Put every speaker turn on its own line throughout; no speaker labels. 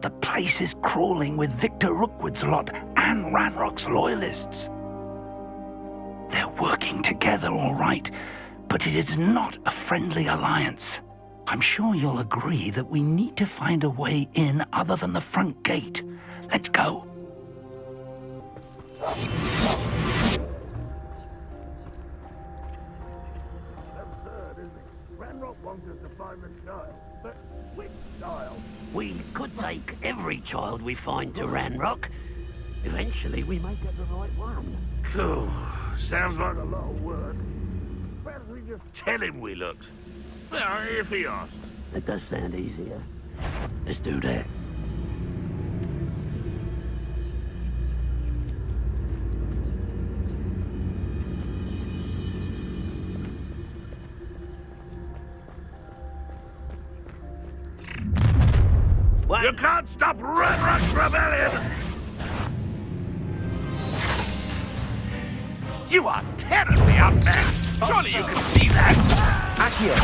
The place is crawling with Victor Rookwood's lot and Ranrock's loyalists. They're working together, all right, but it is not a friendly alliance. I'm sure you'll agree that we need to find a way in other than the front gate. Let's go.
Absurd, isn't it? Ranrock wants us to find the child, but which child?
We could take every child we find to Ranrock. Eventually, we may get the right one.
Cool. Sounds like a lot of work. Perhaps we just tell him we looked. Well, if he asks.
That does sound easier. Let's do that. What?
You can't stop Ranrock's rebellion! You are terribly outmatched! Surely you can see that!
Accio!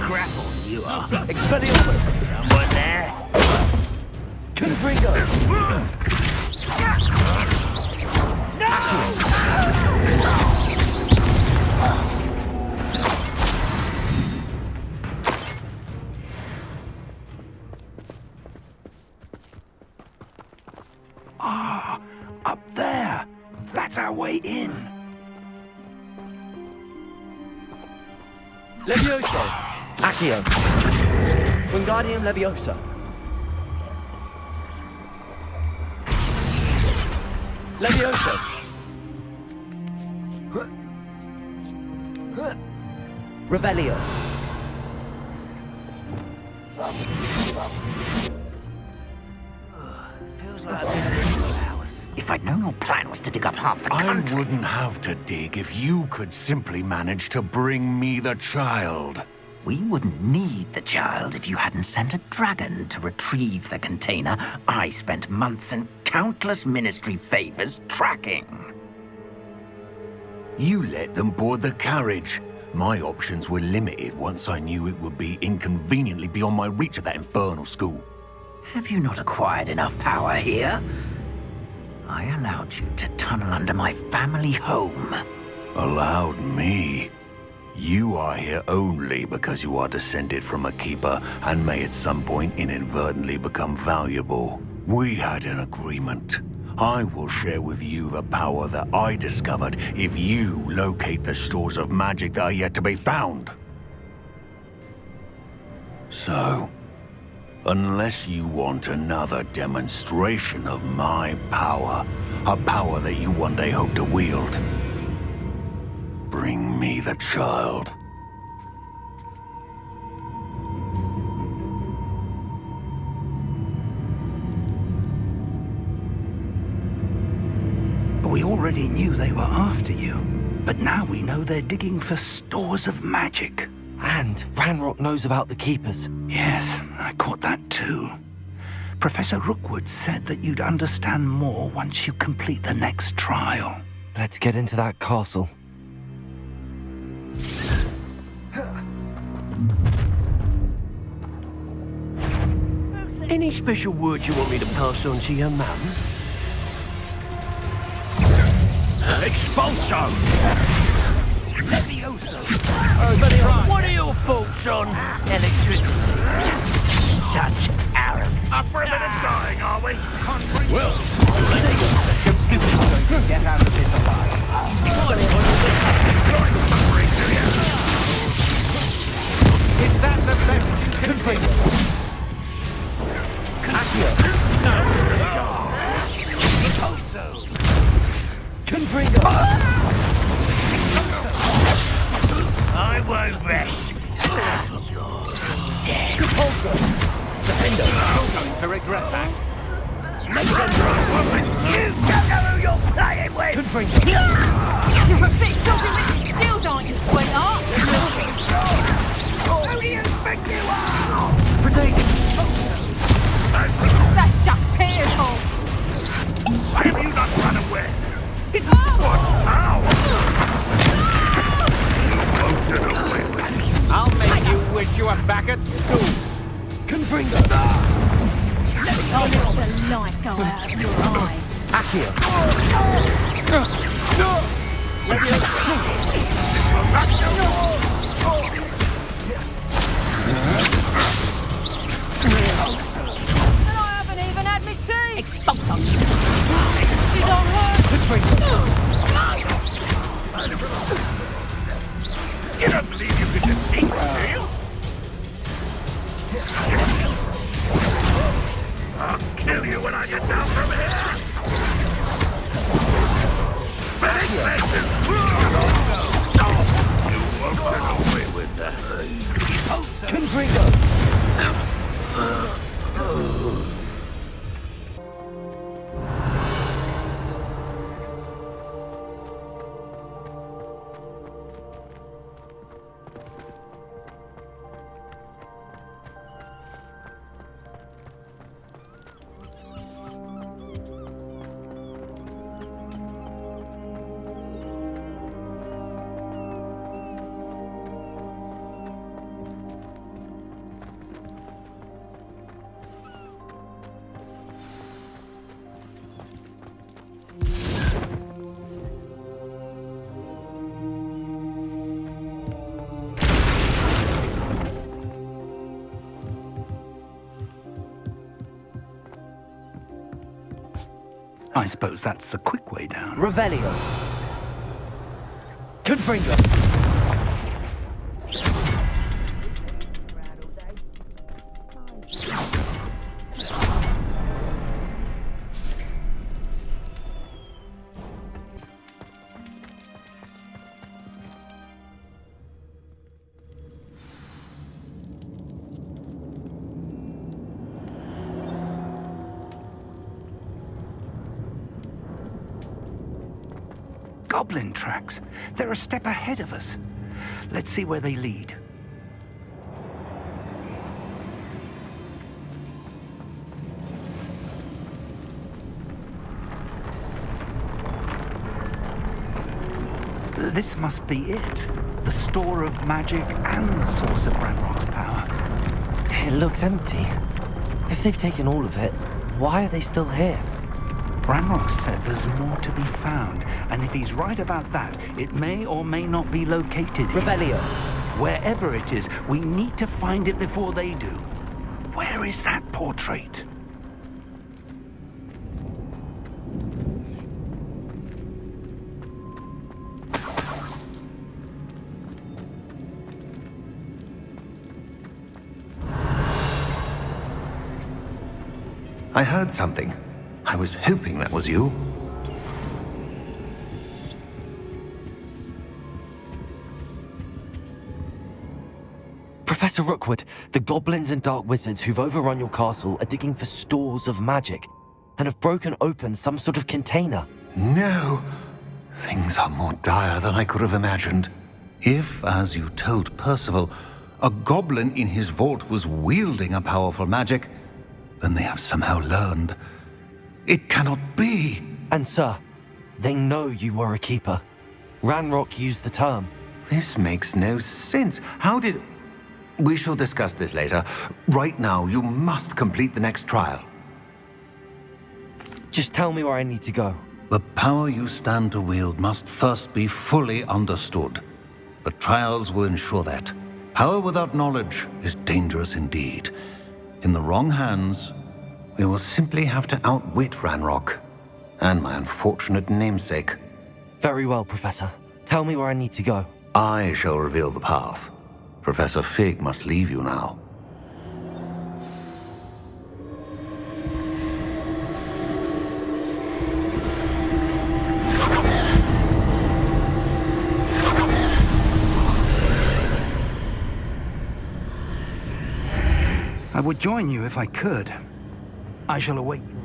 Crap on you are.
Expelliarmus!
Someone there?
Confringo!
Ah, up there. That's our way in.
Levioso! Accio! Wingardium Leviosa! Levioso! Revelio!
Feels like I've been here for hours.
If I'd known your plan was to dig up half the
I
country...
wouldn't have to dig if you could simply manage to bring me the child.
We wouldn't need the child if you hadn't sent a dragon to retrieve the container I spent months and countless ministry favors tracking.
You let them board the carriage. My options were limited once I knew it would be inconveniently beyond my reach at that infernal school.
Have you not acquired enough power here? I allowed you to tunnel under my family home.
Allowed me? You are here only because you are descended from a keeper and may at some point inadvertently become valuable. We had an agreement. I will share with you the power that I discovered if you locate the stores of magic that are yet to be found. So, unless you want another demonstration of my power, a power that you one day hope to wield, bring me the child.
We already knew they were after you, but now we know they're digging for stores of magic.
And Ranrock knows about the Keepers.
Yes, I caught that too. Professor Rookwood said that you'd understand more once you complete the next trial.
Let's get into that castle.
Any special words you want me to pass on to your mum?
Expulso!
Levioso! What are your thoughts on electricity? Such arrogance.
Up for a bit of dying, are we?
Well,
Get out of this alive. Is that the best you can think? Accio! Confringo!
I won't rest. You're dead.
Compulso! Defender! You're going to regret that.
You don't know who you're playing with!
Confringo!
You're a bit doggy with your skills, aren't you, sweetheart?
Who do you think you are?
Predator!
That's just pitiful.
Why have you not run away?
Oh!
What power? You won't get away with it.
I'll make you wish you were back at school! Confringo!
light go out of your eyes.
Accio.
And I haven't even had me tea.
Expulso.
You don't hurt.
You don't believe you could defeat me, do you? I'll kill you when I get down from here! Ready, places! You won't get away with that.
Confringo.
I suppose that's the quick way down.
Revelio. Confringo.
Goblin tracks. They're a step ahead of us. Let's see where they lead. This must be it. The store of magic and the source of Ranrock's power.
It looks empty. If they've taken all of it, why are they still here?
Ranrock said there's more to be found, and if he's right about that, it may or may not be located here.
Revelio.
Wherever it is, we need to find it before they do. Where is that portrait?
I heard something. I was hoping that was you.
Professor Rookwood, the goblins and dark wizards who've overrun your castle are digging for stores of magic and have broken open some sort of container.
No! Things are more dire than I could have imagined. If, as you told Percival, a goblin in his vault was wielding a powerful magic, then they have somehow learned. It cannot be!
And sir, they know you were a keeper. Ranrock used the term.
This makes no sense. How did... We shall discuss this later. Right now, you must complete the next trial.
Just tell me where I need to go.
The power you stand to wield must first be fully understood. The trials will ensure that. Power without knowledge is dangerous indeed. In the wrong hands, we will simply have to outwit Ranrock and my unfortunate namesake.
Very well, Professor. Tell me where I need to go.
I shall reveal the path. Professor Fig must leave you now.
I would join you if I could. I shall await you.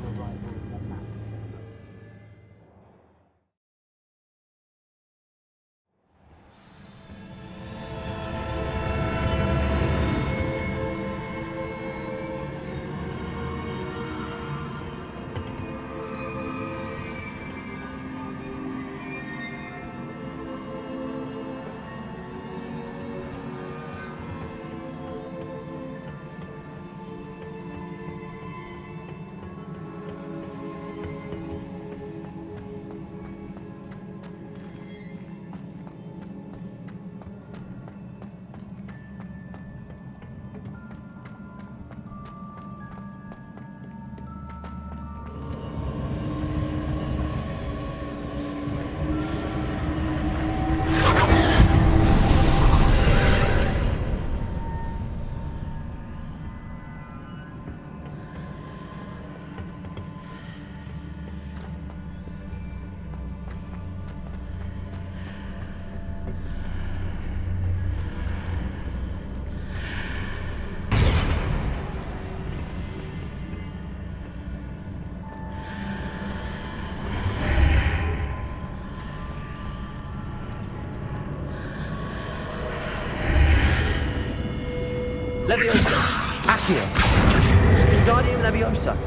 Leviosa!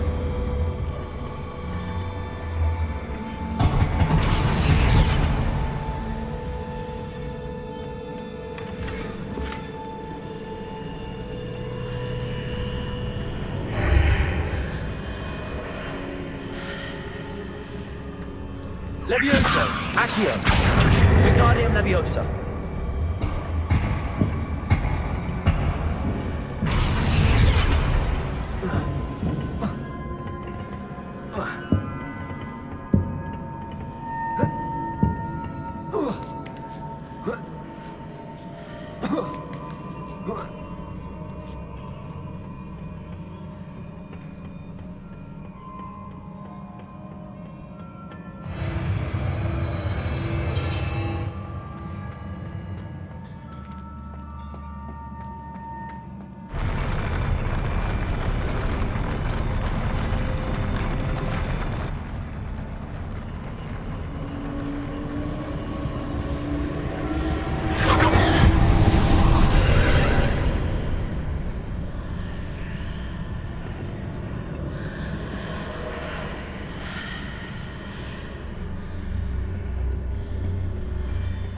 Leviosa! Accio! Wingardium Leviosa!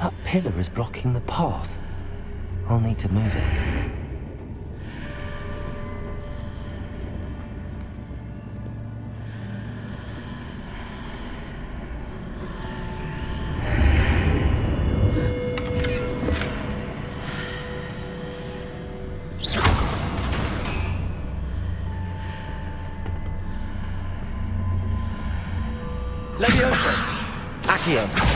That pillar is blocking the path. I'll need to move it. Leviosa! Accio!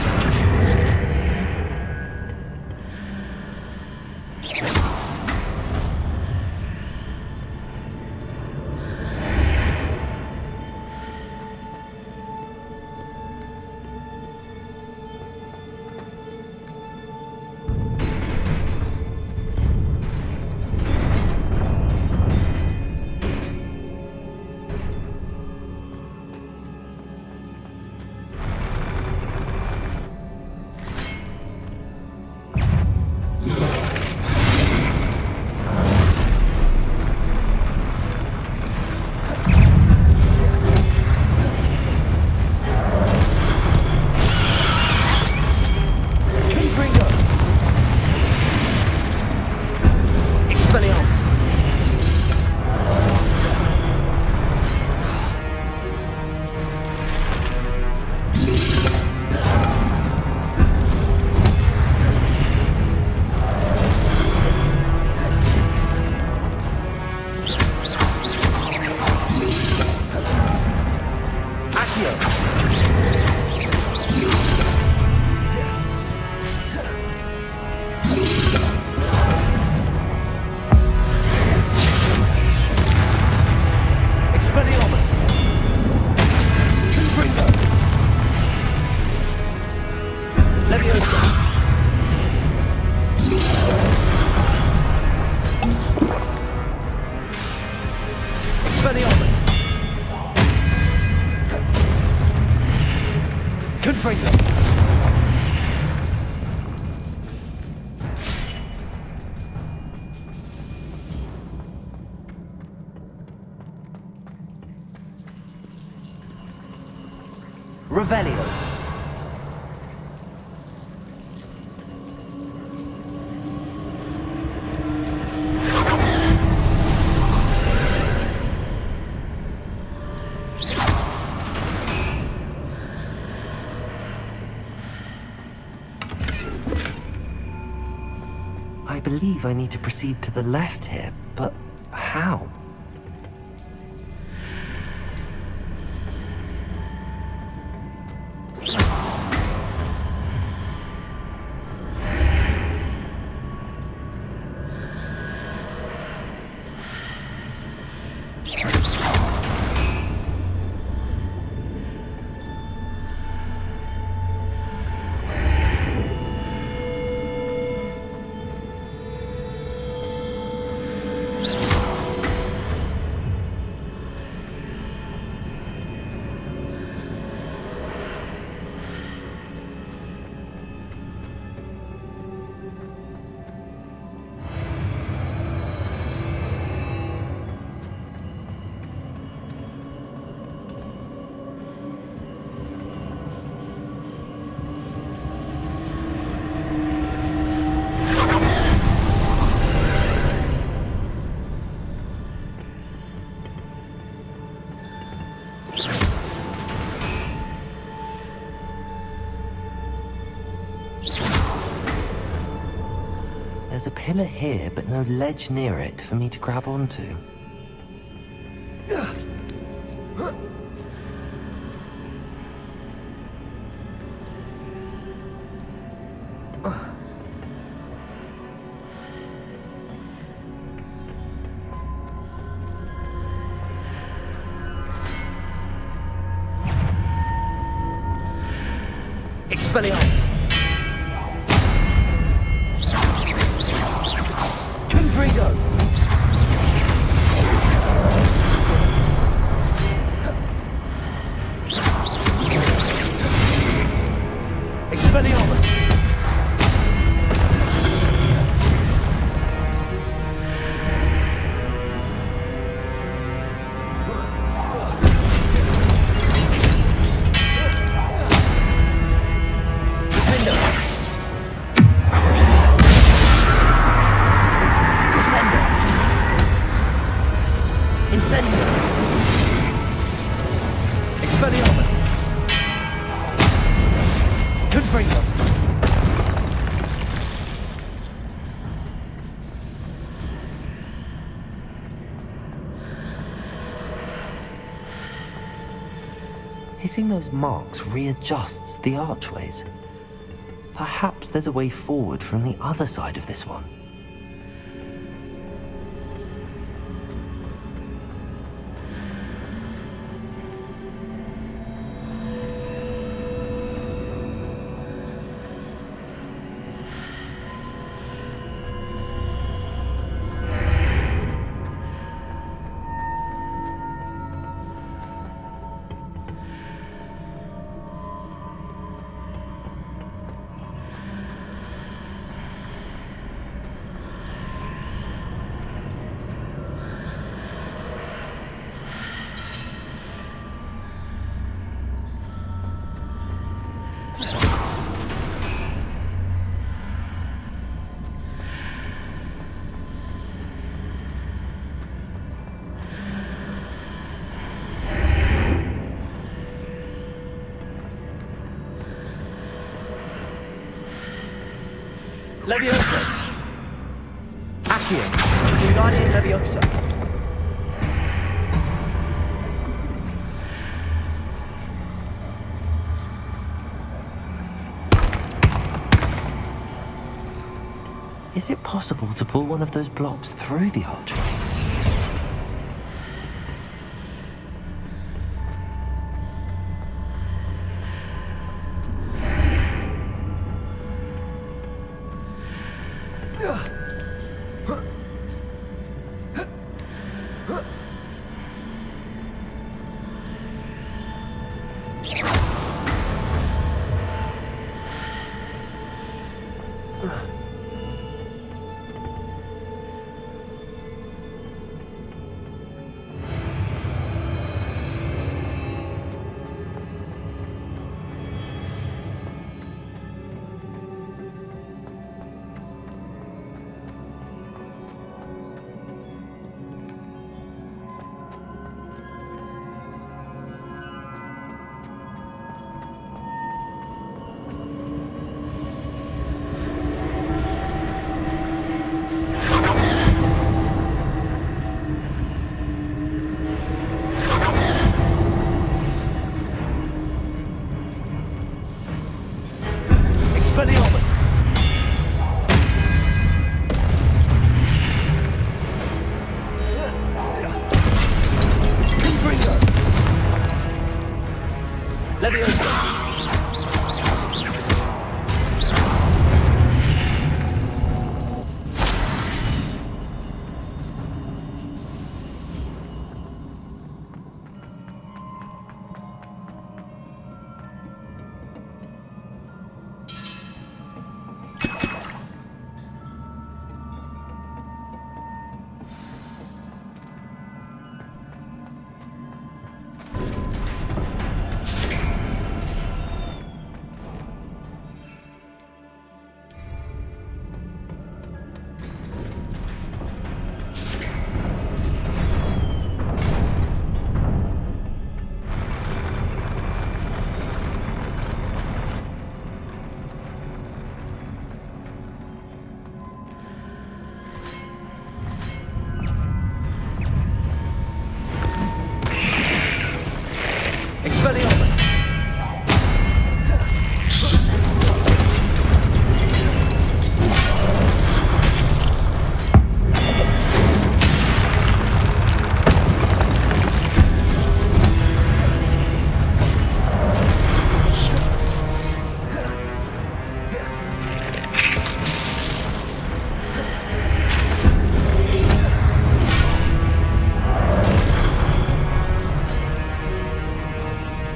Revelio. I believe I need to proceed to the left here, but how? There's a pillar here, but no ledge near it for me to grab onto.
Expelliarmus!
Confringo!
Expelliarmus! Expelliarmus! Confringo!
Hitting those marks readjusts the archways. Perhaps there's a way forward from the other side of this one.
Leviosa! Accio! Wingardium Leviosa!
Is it possible to pull one of those blocks through the archway?
Expelliarmus! Confringo! Leviosa! Expelliarmus!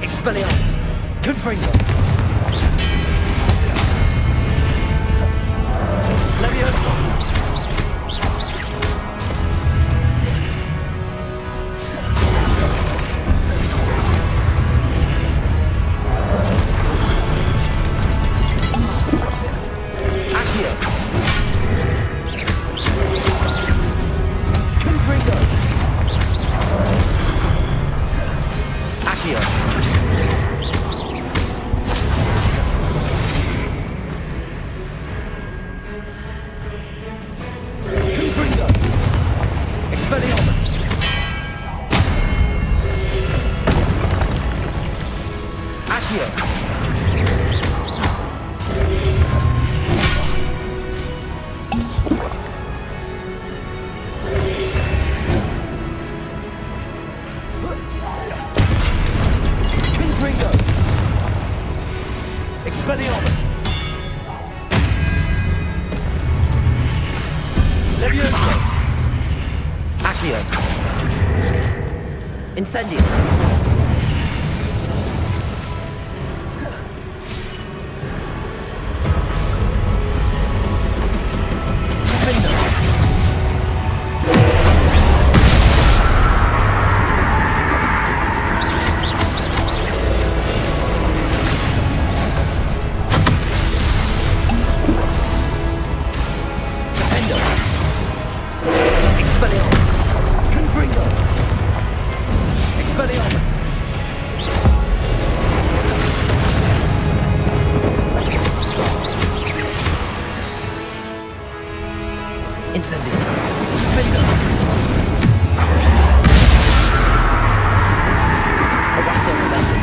Expelliarmus! Confringo! Leviosa! Accio! Confringo! Accio! Confringo! Expelliarmus! Accio! Confringo! Expelliarmus! Leviosa! Accio! Incendio! Defendo! Defendo! Expelliarmus! Confringo! Expelliarmus! Incendio! Defendo! Arresto Momentum!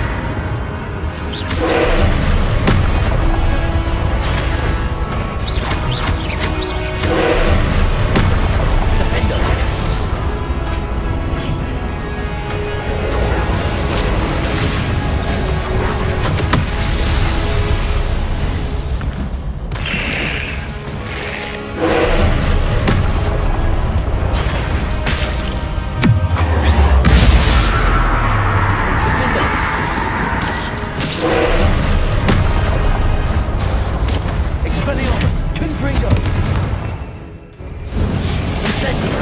Defendo! Expelliarmus! Confringo! Incendio!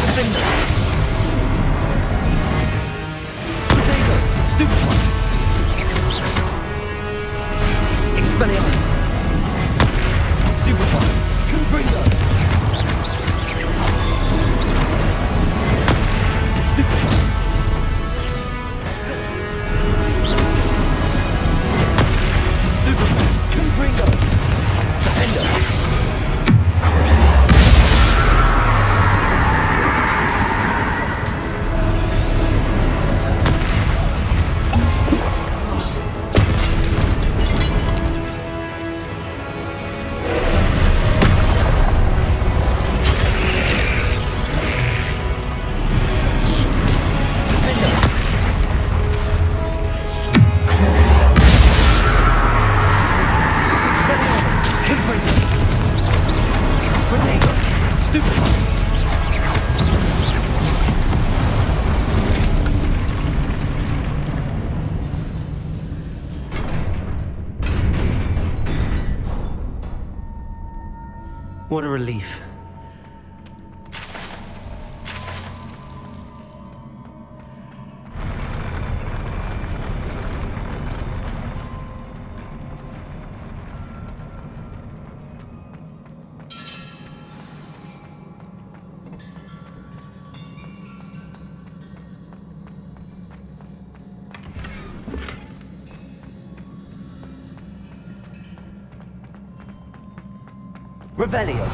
Defendo! Potato! Stupefy! Expelliarmus! Stupefy! Confringo! Stupefy! Stupefy! Confringo! Defendo! What a relief.
Revelio.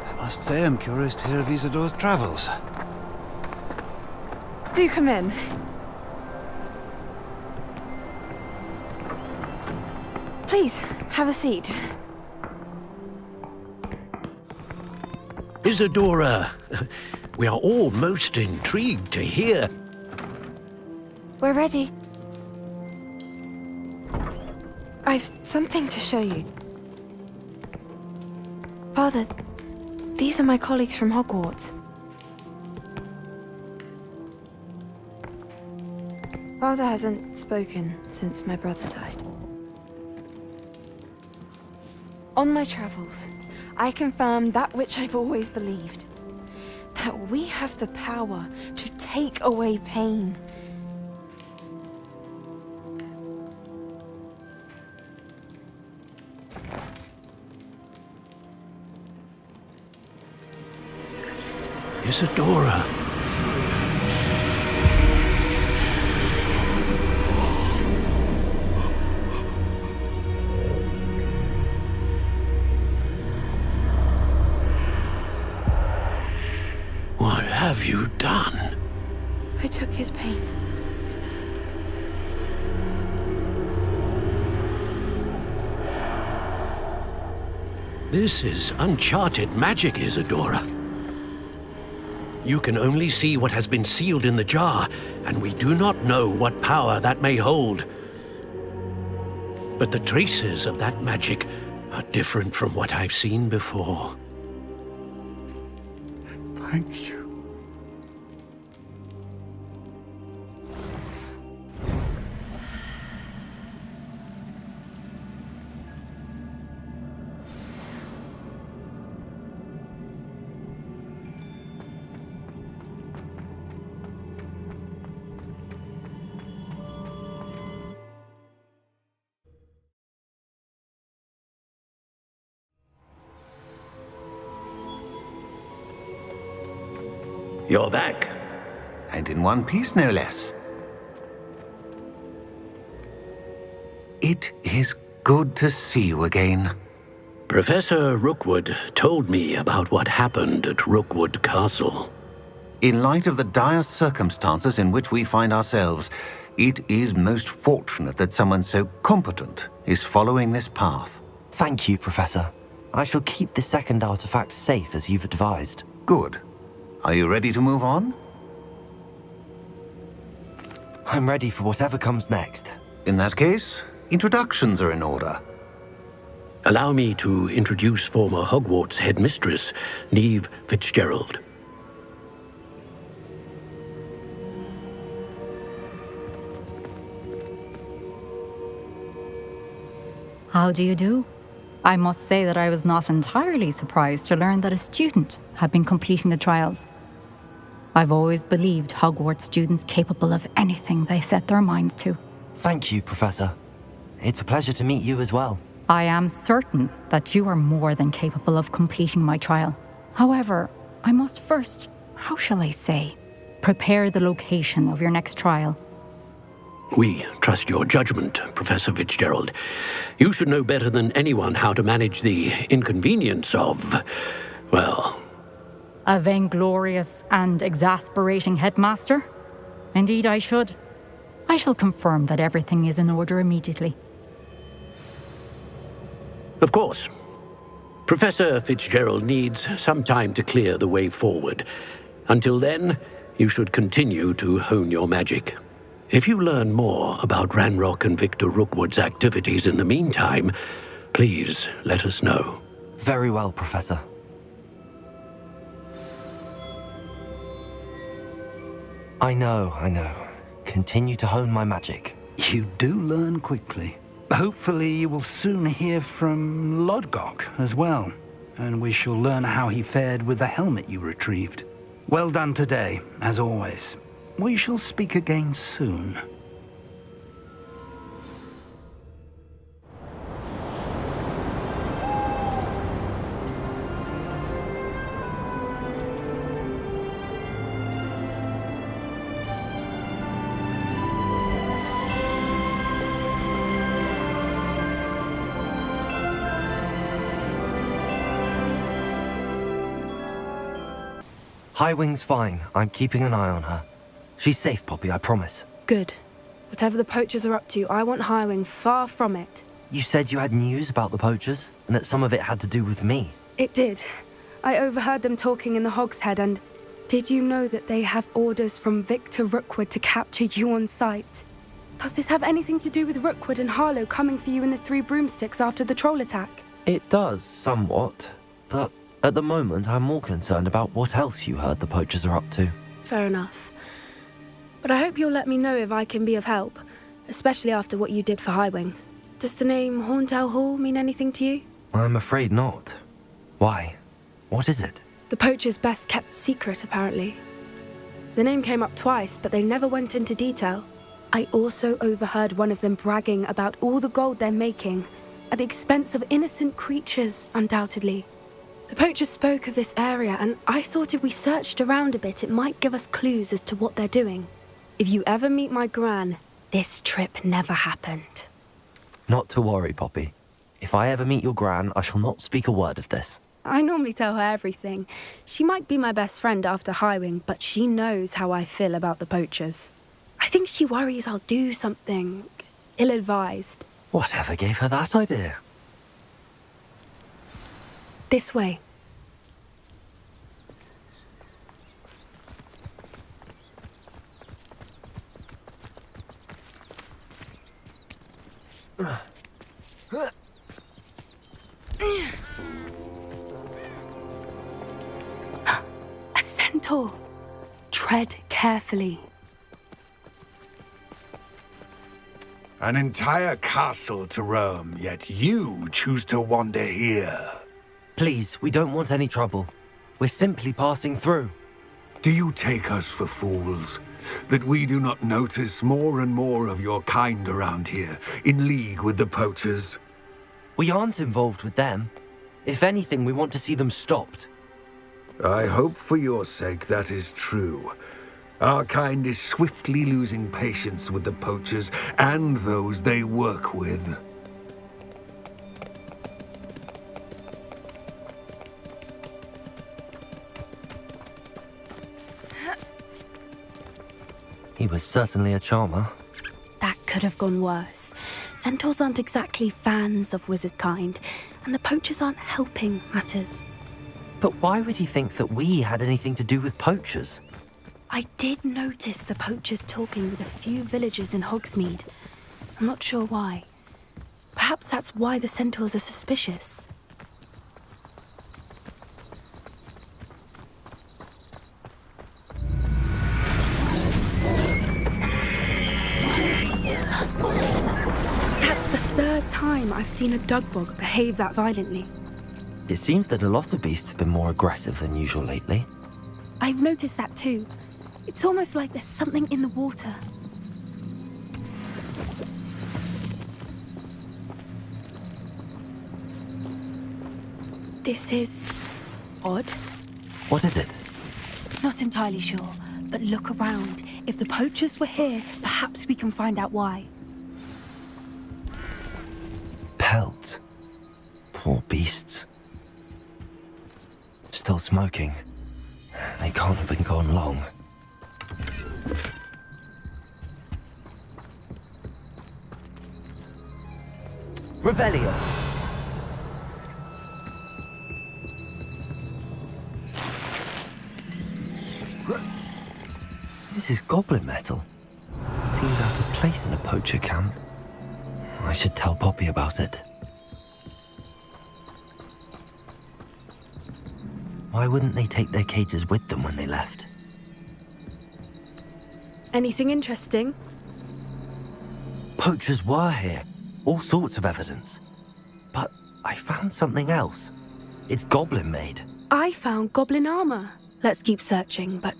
I must say I'm curious to hear of Isadore's travels.
Do come in. Please, have a seat.
Isadora, we are all most intrigued to hear.
We're ready. I've something to show you. Father, these are my colleagues from Hogwarts. Father hasn't spoken since my brother died. On my travels, I confirmed that which I've always believed. That we have the power to take away pain.
Isadora. What have you done?
I took his pain.
This is uncharted magic, Isadora. You can only see what has been sealed in the jar, and we do not know what power that may hold. But the traces of that magic are different from what I've seen before.
Thank you.
You're back.
And in one piece, no less. It is good to see you again.
Professor Rookwood told me about what happened at Rookwood Castle.
In light of the dire circumstances in which we find ourselves, it is most fortunate that someone so competent is following this path.
Thank you, Professor. I shall keep the second artifact safe as you've advised.
Good. Are you ready to move on?
I'm ready for whatever comes next.
In that case, introductions are in order.
Allow me to introduce former Hogwarts headmistress, Neve Fitzgerald.
How do you do? I must say that I was not entirely surprised to learn that a student had been completing the trials. I've always believed Hogwarts students capable of anything they set their minds to.
Thank you, Professor. It's a pleasure to meet you as well.
I am certain that you are more than capable of completing my trial. However, I must first, how shall I say, prepare the location of your next trial.
We trust your judgment, Professor Fitzgerald. You should know better than anyone how to manage the inconvenience of, well...
A vainglorious and exasperating headmaster? Indeed I should. I shall confirm that everything is in order immediately.
Of course. Professor Fitzgerald needs some time to clear the way forward. Until then, you should continue to hone your magic. If you learn more about Ranrock and Victor Rookwood's activities in the meantime, please let us know.
Very well, Professor. I know. Continue to hone my magic.
You do learn quickly. Hopefully you will soon hear from Lodgok as well, and we shall learn how he fared with the helmet you retrieved. Well done today, as always. We shall speak again soon.
Highwing's fine. I'm keeping an eye on her. She's safe, Poppy, I promise.
Good. Whatever the poachers are up to, I want Highwing far from it.
You said you had news about the poachers, and that some of it had to do with me.
It did. I overheard them talking in the Hogshead, and did you know that they have orders from Victor Rookwood to capture you on sight? Does this have anything to do with Rookwood and Harlow coming for you in the Three Broomsticks after the troll attack?
It does, somewhat. But at the moment, I'm more concerned about what else you heard the poachers are up to.
Fair enough. But I hope you'll let me know if I can be of help, especially after what you did for Highwing. Does the name Horntail Hall mean anything to you?
I'm afraid not. Why? What is it?
The poachers' best kept secret, apparently. The name came up twice, but they never went into detail. I also overheard one of them bragging about all the gold they're making, at the expense of innocent creatures, undoubtedly. The poachers spoke of this area, and I thought if we searched around a bit, it might give us clues as to what they're doing. If you ever meet my gran, this trip never happened.
Not to worry, Poppy. If I ever meet your gran, I shall not speak a word of this.
I normally tell her everything. She might be my best friend after Highwing, but she knows how I feel about the poachers. I think she worries I'll do something ill-advised.
Whatever gave her that idea?
This way. A centaur. Tread carefully.
An entire castle to roam, yet you choose to wander here.
Please, we don't want any trouble. We're simply passing through.
Do you take us for fools? That we do not notice more and more of your kind around here, in league with the poachers?
We aren't involved with them. If anything, we want to see them stopped.
I hope for your sake that is true. Our kind is swiftly losing patience with the poachers and those they work with.
He was certainly a charmer.
That could have gone worse. Centaurs aren't exactly fans of wizard kind, and the poachers aren't helping matters.
But why would he think that we had anything to do with poachers?
I did notice the poachers talking with a few villagers in Hogsmeade. I'm not sure why. Perhaps that's why the centaurs are suspicious. That's the third time I've seen a dugbog behave that violently.
It seems that a lot of beasts have been more aggressive than usual lately.
I've noticed that too. It's almost like there's something in the water. This is odd.
What is it?
Not entirely sure, but look around. If the poachers were here, perhaps we can find out why.
Pelt. Poor beasts. Still smoking. They can't have been gone long. Revelio! This is goblin metal. Seems out of place in a poacher camp. I should tell Poppy about it. Why wouldn't they take their cages with them when they left?
Anything interesting?
Poachers were here. All sorts of evidence. But I found something else. It's goblin made.
I found goblin armor. Let's keep searching, but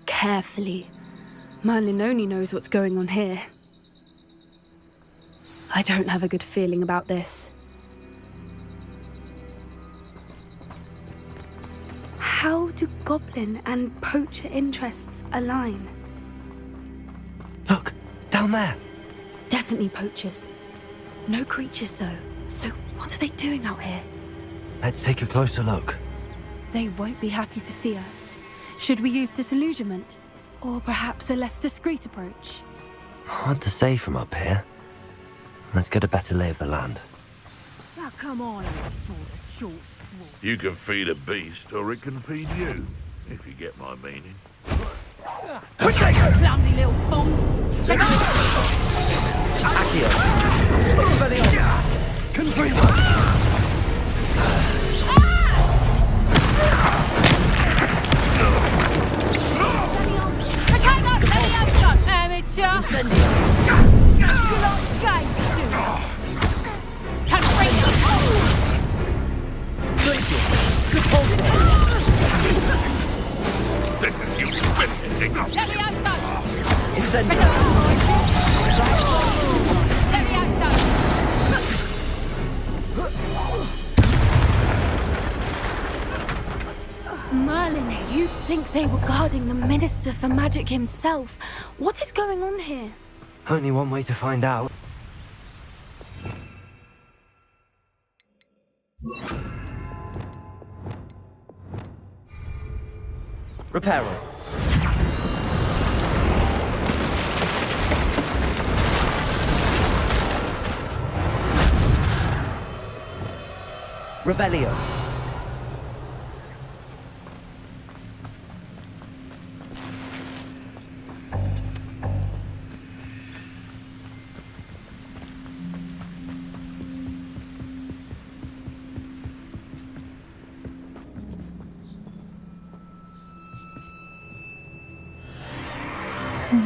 carefully. Merlin only knows what's going on here. I don't have a good feeling about this. How do goblin and poacher interests align?
Look, down there.
Definitely poachers. No creatures, though. So what are they doing out here?
Let's take a closer look.
They won't be happy to see us. Should we use disillusionment? Or perhaps a less discreet approach?
Hard to say from up here. Let's get a better lay of the land.
Now come on, you sort of short sword.
You can feed a beast, or it can feed you, if you get my meaning.
Clumsy little fool.
Accio. Rebellion. Confringo.
Amateur.
This is you spitting up.
Merlin, you'd think they were guarding the Minister for Magic himself. What is going on here?
Only one way to find out.
Reparo. Revelio.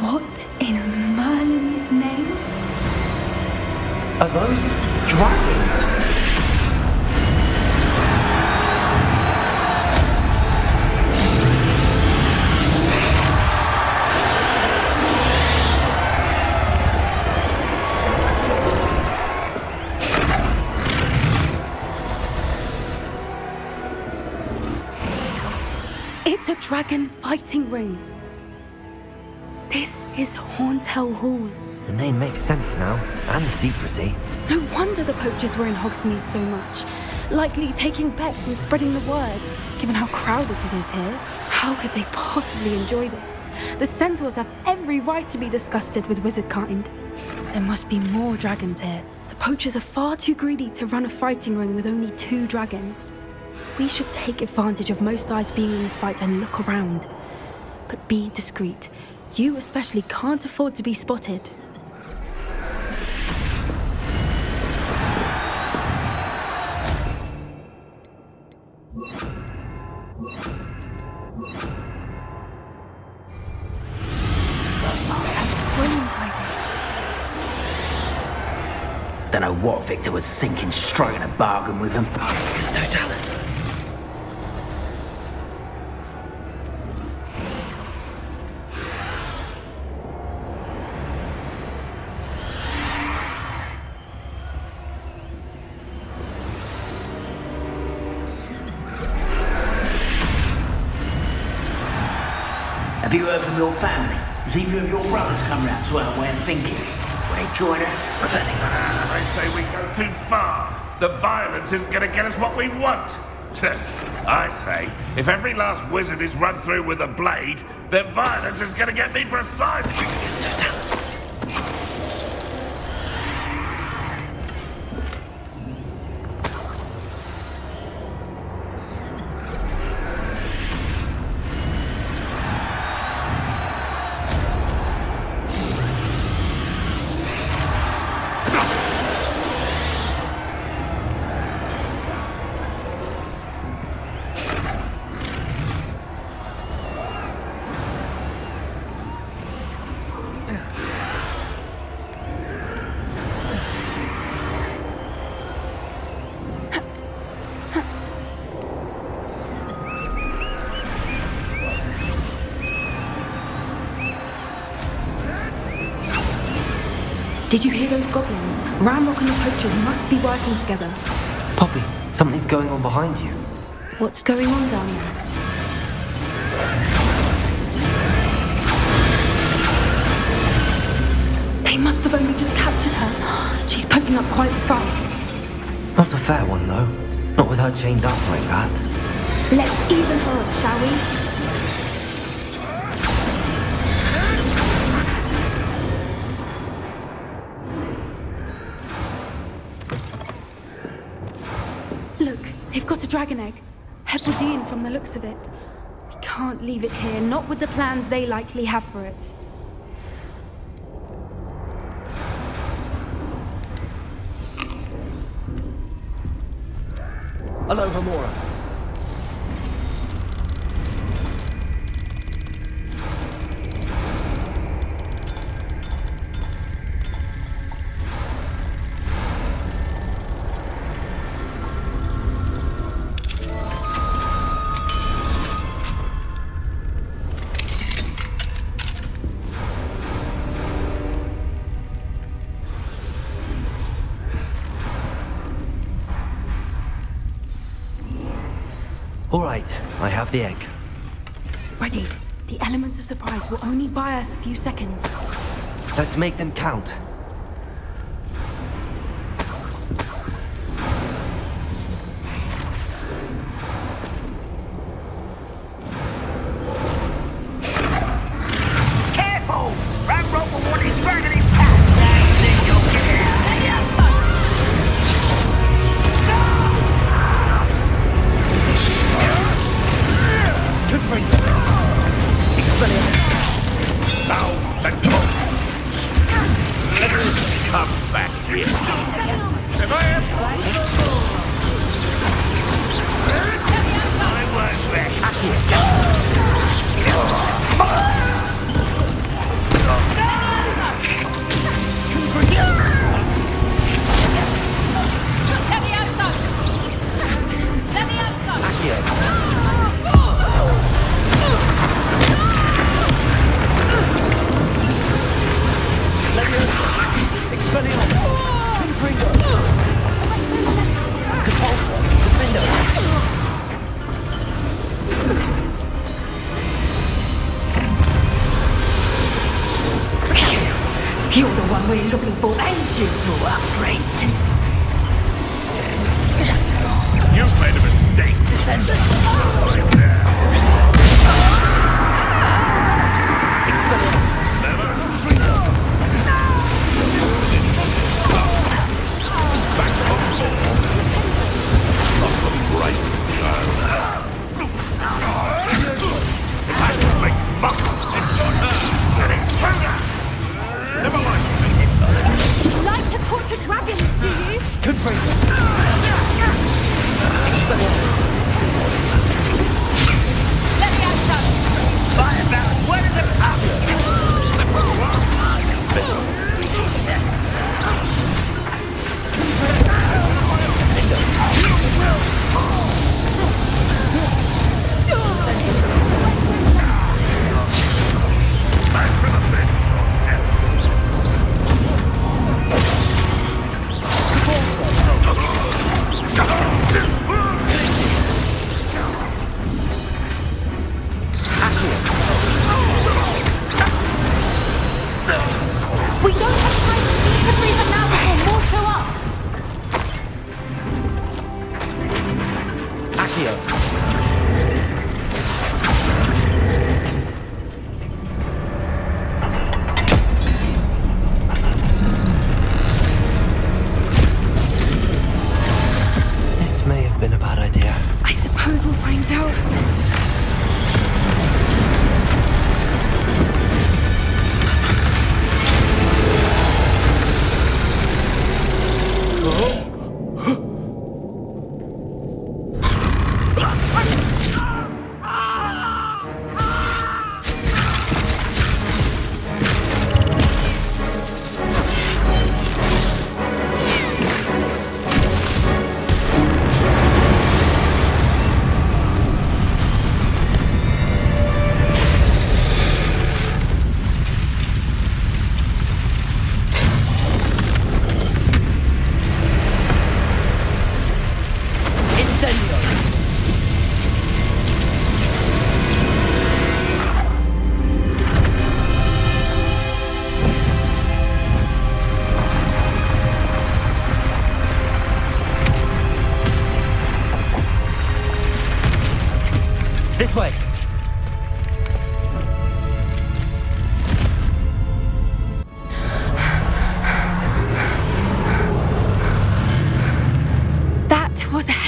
What in Merlin's name?
Are those dragons?
It's a dragon fighting ring. This is Hauntel Hall.
The name makes sense now, and the secrecy.
No wonder the poachers were in Hogsmeade so much. Likely taking bets and spreading the word. Given how crowded it is here, how could they possibly enjoy this? The centaurs have every right to be disgusted with wizard kind. There must be more dragons here. The poachers are far too greedy to run a fighting ring with only 2 dragons. We should take advantage of most eyes being in the fight and look around. But be discreet. You especially can't afford to be spotted. That's a brilliant idea.
Don't know what Victor was thinking, striking a bargain with him. It's Totalis. Have you heard from your family? Has either of your brothers come round to our way of thinking? Will they join us?
I say we go too far. The violence isn't going to get us what we want. I say, if every last wizard is run through with a blade, then violence is going to get me precisely.
It's Totalis.
Did you hear those goblins? Ramrock and the poachers must be working together.
Poppy, something's going on behind you.
What's going on down there? They must have only just captured her. She's putting up quite the fight.
Not a fair one, though. Not with her chained up like that.
Let's even her up, shall we? Look, they've got a dragon egg. Hebridean from the looks of it. We can't leave it here, not with the plans they likely have for it.
Hello, Hamora.
All right, I have the egg.
Ready. The elements of surprise will only buy us a few seconds.
Let's make them count.
Careful! Ramrock will want his dragon intact! Then you'll get it out of here!
Good for you. Expelliarmus.
Now, let's go. Come back here. If I am...
I won't back.
Expelliarmus. Confringo. Depulsor. Defender.
You're the one we're looking for, ain't you, poor friend?
You've made a mistake.
Descendants.
Expelliarmus.
Back on board. Not the brightest child. I will make muscles into her. Intruder! Never mind.
You like to torture dragons, do you?
Confringo. Expelliarmus.
By about what is it up?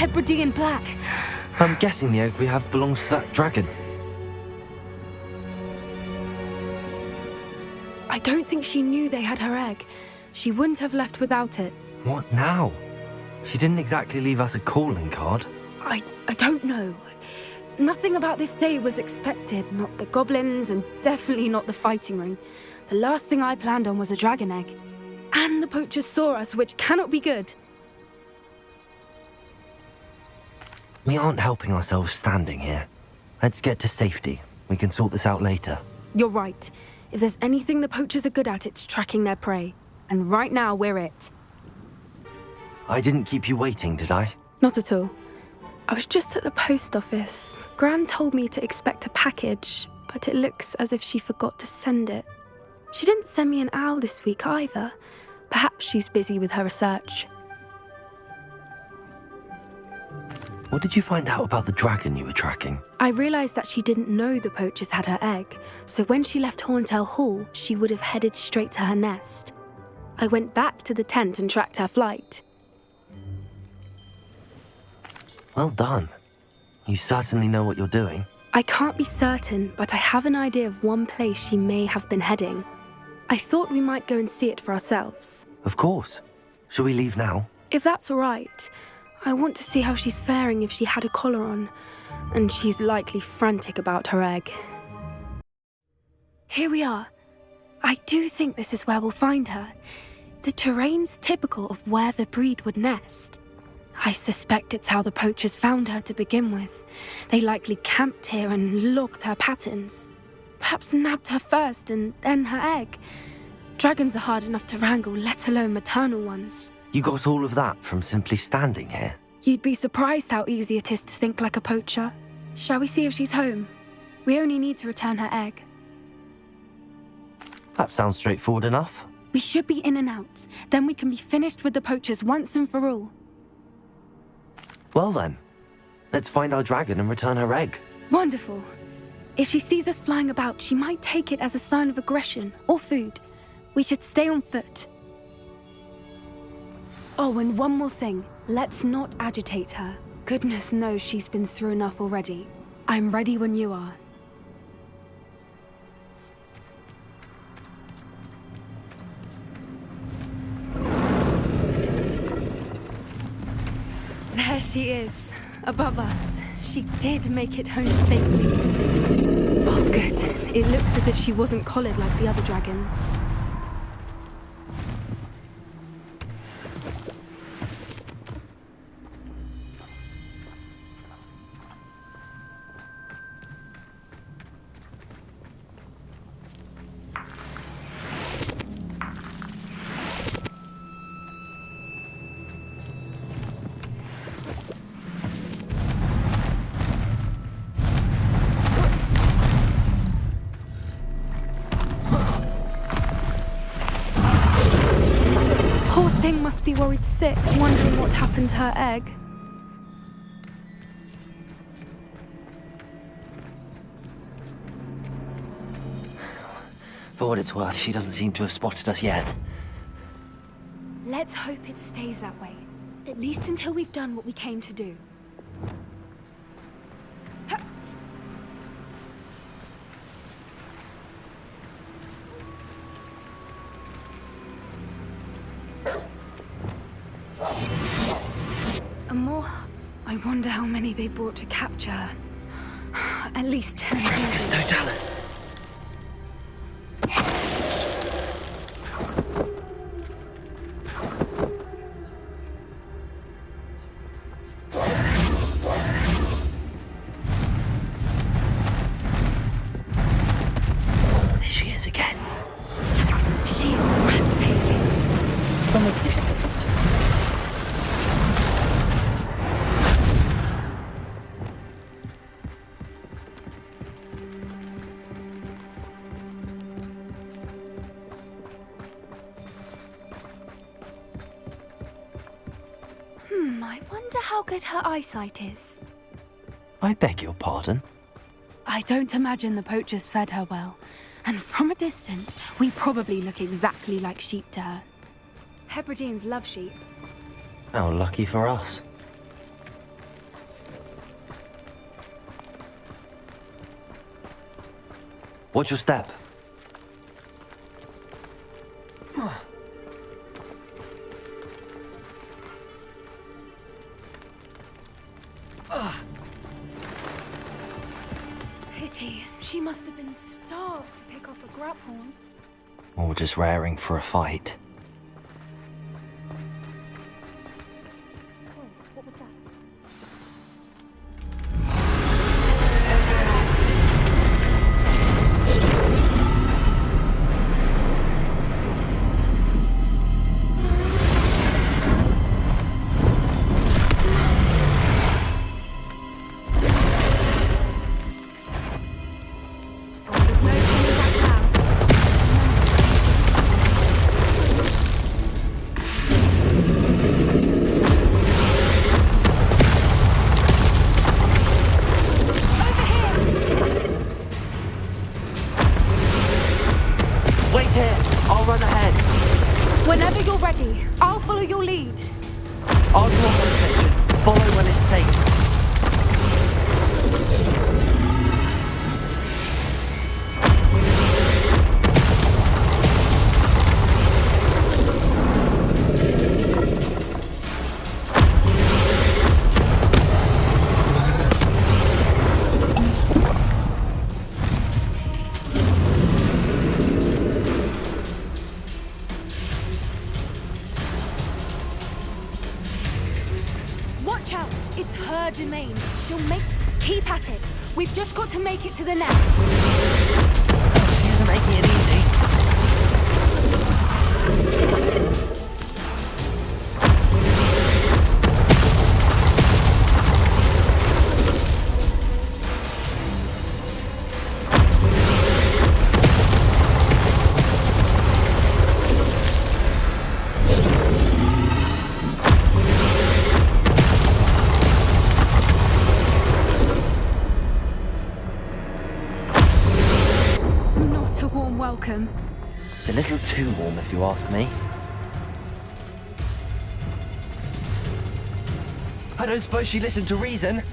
Hebridean black.
I'm guessing the egg we have belongs to that dragon.
I don't think she knew they had her egg. She wouldn't have left without it.
What now? She didn't exactly leave us a calling card.
I don't know. Nothing about this day was expected. Not the goblins, and definitely not the fighting ring. The last thing I planned on was a dragon egg. And the poachers saw us, which cannot be good.
We aren't helping ourselves standing here. Let's get to safety. We can sort this out later.
You're right. If there's anything the poachers are good at, it's tracking their prey. And right now, we're it.
I didn't keep you waiting, did I?
Not at all. I was just at the post office. Gran told me to expect a package, but it looks as if she forgot to send it. She didn't send me an owl this week either. Perhaps she's busy with her research.
What did you find out about the dragon you were tracking?
I realized that she didn't know the poachers had her egg, so when she left Horntail Hall, she would have headed straight to her nest. I went back to the tent and tracked her flight.
Well done. You certainly know what you're doing.
I can't be certain, but I have an idea of one place she may have been heading. I thought we might go and see it for ourselves.
Of course. Shall we leave now?
If that's all right. I want to see how she's faring if she had a collar on, and she's likely frantic about her egg. Here we are. I do think this is where we'll find her. The terrain's typical of where the breed would nest. I suspect it's how the poachers found her to begin with. They likely camped here and logged her patterns. Perhaps nabbed her first and then her egg. Dragons are hard enough to wrangle, let alone maternal ones.
You got all of that from simply standing here?
You'd be surprised how easy it is to think like a poacher. Shall we see if she's home? We only need to return her egg.
That sounds straightforward enough.
We should be in and out. Then we can be finished with the poachers once and for all.
Well then, let's find our dragon and return her egg.
Wonderful. If she sees us flying about, she might take it as a sign of aggression or food. We should stay on foot. Oh, and one more thing. Let's not agitate her. Goodness knows she's been through enough already. I'm ready when you are. There she is, above us. She did make it home safely. Oh, good. It looks as if she wasn't collared like the other dragons. Must be worried sick, wondering what happened to her egg.
For what it's worth, she doesn't seem to have spotted us yet.
Let's hope it stays that way. At least until we've done what we came to do. Yes. A more. I wonder how many they brought to capture her. At least 10.
Tricus totalis. There she is again.
She's breathtaking.
From a distance.
I wonder how good her eyesight is.
I beg your pardon?
I don't imagine the poachers fed her well. And from a distance, we probably look exactly like sheep to her. Hebrideans love sheep.
How lucky for us. Watch your step.
Pity. She must have been starved to pick off a grapphorn.
Or just raring for a fight.
What was that? There's no turning back now. Over here!
Wait here! I'll run ahead.
Whenever you're ready, I'll follow your lead.
I'll draw my attention. Follow when it's safe.
Watch out! It's her domain. She'll make... Keep at it. We've just got to make it to the nest.
She isn't making it easy.
Not a warm welcome.
It's a little too warm if you ask me. I don't suppose she listened to reason.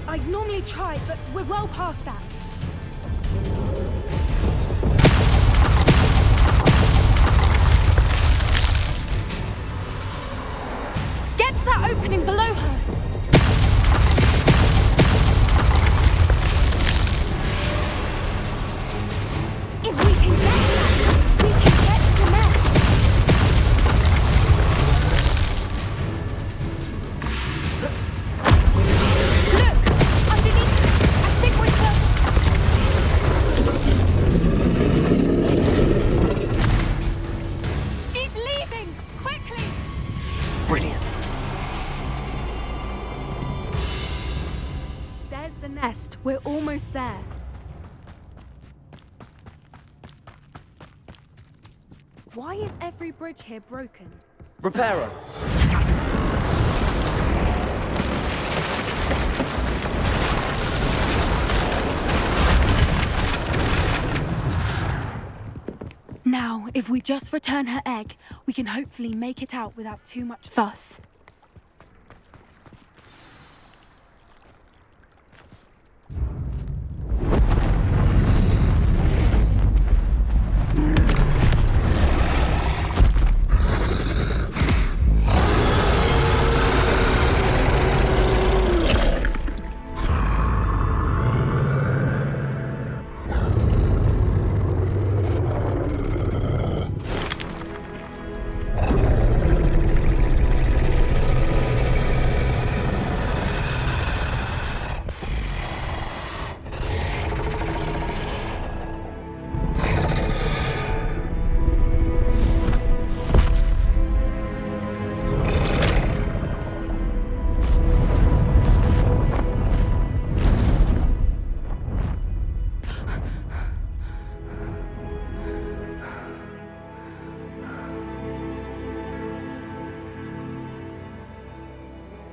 I'd normally try, but we're well past that. Get to that opening below her. If we can get to that, we can get to the nest. Look! Underneath! I think we're close. She's leaving! Quickly!
Brilliant.
There's the nest. We're almost there. Why is every bridge here broken?
Repair her.
Now, if we just return her egg, we can hopefully make it out without too much fuss.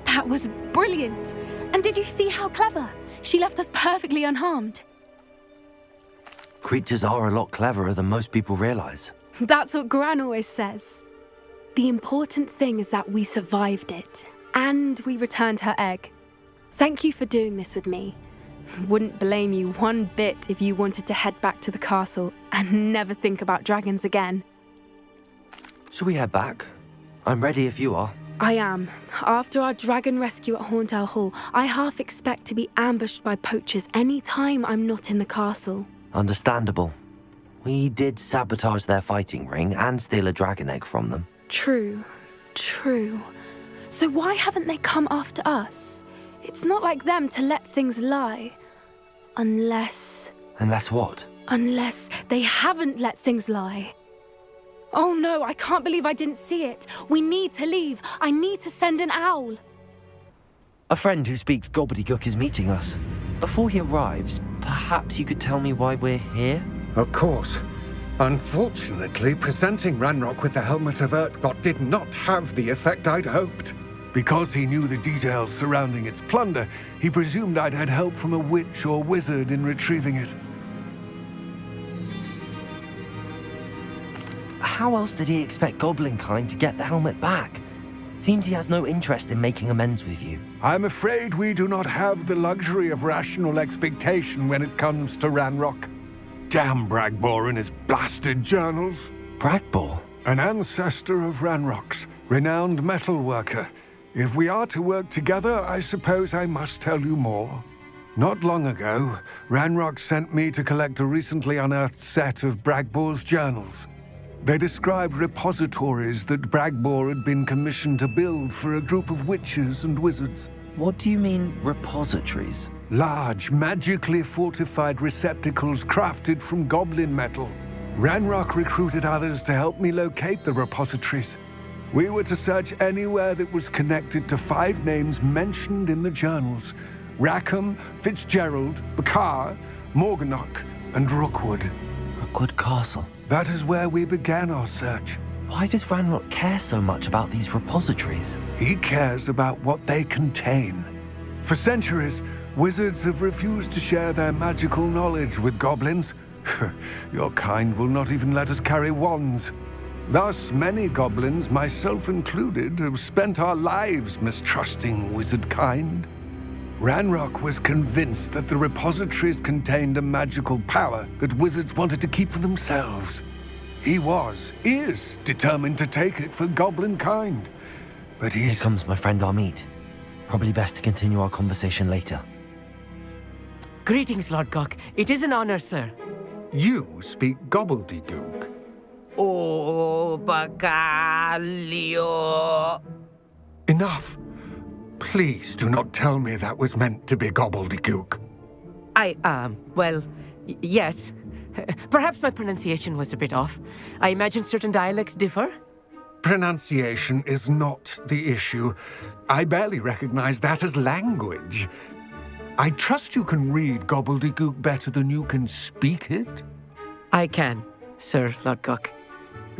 That was brilliant! And did you see how clever? She left us perfectly unharmed.
Creatures are a lot cleverer than most people realize.
That's what Gran always says. The important thing is that we survived it, and we returned her egg. Thank you for doing this with me. Wouldn't blame you one bit if you wanted to head back to the castle and never think about dragons again.
Should we head back? I'm ready if you are.
I am. After our dragon rescue at Hauntow Hall, I half expect to be ambushed by poachers any time I'm not in the castle.
Understandable. We did sabotage their fighting ring and steal a dragon egg from them.
True. So why haven't they come after us? It's not like them to let things lie. Unless
what?
Unless they haven't let things lie. Oh no, I can't believe I didn't see it. We need to leave. I need to send an owl.
A friend who speaks gobbledygook is meeting us. Before he arrives, perhaps you could tell me why we're here?
Of course. Unfortunately, presenting Ranrock with the Helmet of Urtkot did not have the effect I'd hoped.
Because he knew the details surrounding its plunder, he presumed I'd had help from a witch or wizard in retrieving it.
How else did he expect Goblinkind to get the helmet back? Seems he has no interest in making amends with you.
I'm afraid we do not have the luxury of rational expectation when it comes to Ranrock. Damn Bragbor and his blasted journals.
Bragbor?
An ancestor of Ranrock's, renowned metalworker. If we are to work together, I suppose I must tell you more. Not long ago, Ranrock sent me to collect a recently unearthed set of Bragbor's journals. They described repositories that Bragbor had been commissioned to build for a group of witches and wizards.
What do you mean, repositories?
Large, magically fortified receptacles crafted from goblin metal. Ranrock recruited others to help me locate the repositories. We were to search anywhere that was connected to 5 names mentioned in the journals: Rackham, Fitzgerald, Bakar, Morganach, and Rookwood.
Rookwood Castle.
That is where we began our search.
Why does Ranrock care so much about these repositories?
He cares about what they contain. For centuries, wizards have refused to share their magical knowledge with goblins. Your kind will not even let us carry wands. Thus, many goblins, myself included, have spent our lives mistrusting wizard kind. Ranrock was convinced that the repositories contained a magical power that wizards wanted to keep for themselves. He is determined to take it for goblin kind. But
Here comes my friend Amit. Probably best to continue our conversation later.
Greetings, Lord Cock. It is an honor, sir.
You speak gobbledygook.
Oh, Bacalio.
Enough. Please do not tell me that was meant to be gobbledygook.
Yes. Perhaps my pronunciation was a bit off. I imagine certain dialects differ.
Pronunciation is not the issue. I barely recognize that as language. I trust you can read gobbledygook better than you can speak it?
I can, Sir Lodgok.